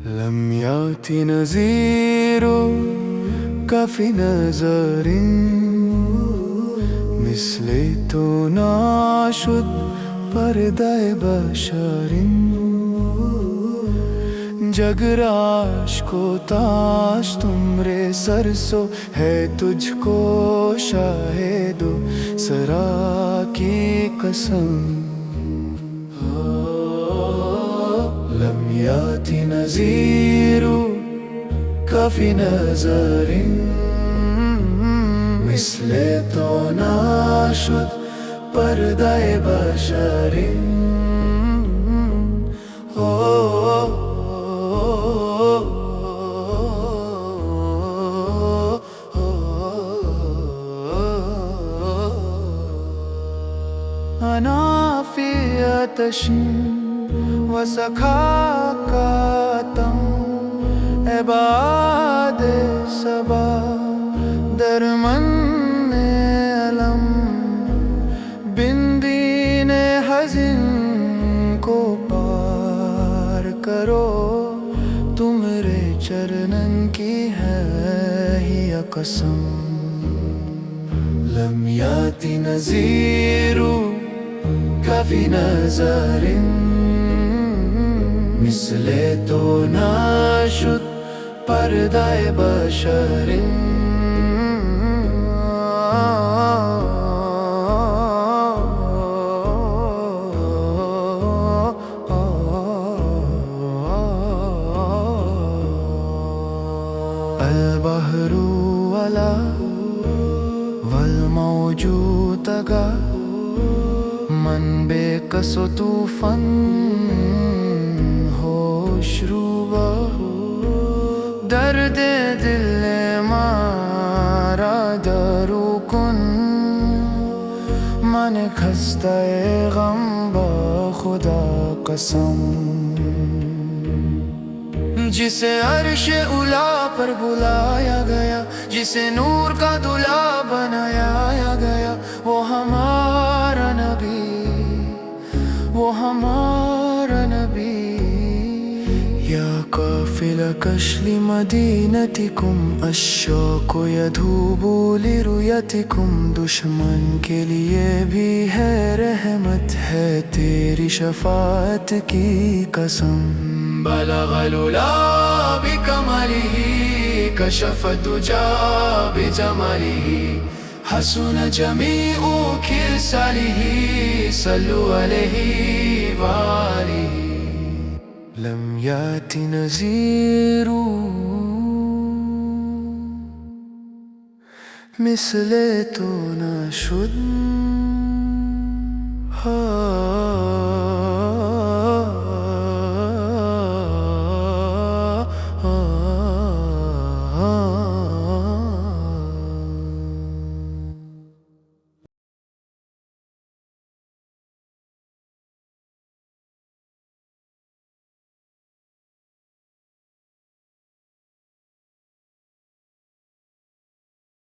لم يأتي نذير كفي نظر مثل تو ناشد पर्दाए बशर जगराश को ताश तुमरे सरसो है तुझको शाहिदो सरा की कसम लम याति नज़ीरु कफी नज़रिन मिसले तो नाशुद पर्दाए बशरिन أنا في آتش وسخاكاتم عباد सबा दरमन अलम बिंदीन हज़िन को पार करो तुमरे चरणन की है ही कसम लम याति नज़ीरु कफी नज़रिन मिसले तो नाशुद पर्दाए बशरिन البحر ولا والموجود تغا من बेकस तूफान होश रूबा दर्द दिल मारा दरुकुन मन खस्ता गम बा खुदा कसम जिसे अर्श उला पर बुलाया गया जिसे नूर का दूल्हा बनाया गया वो हमारा नबी वो हमारा नबी या काफिला कशली मदीनतिकुम अश्शौक़ यधूबु लिरुयतिकुम दुश्मन के लिए भी है रहमत है तेरी शफाअत की कसम बलगल उला बिकमलिही कशफ दुजा बिजमलिही हसन जमीउ खिसालिही सल्लु अलैहि वालिही लम याति नज़ीरु मिसले तो नाशुद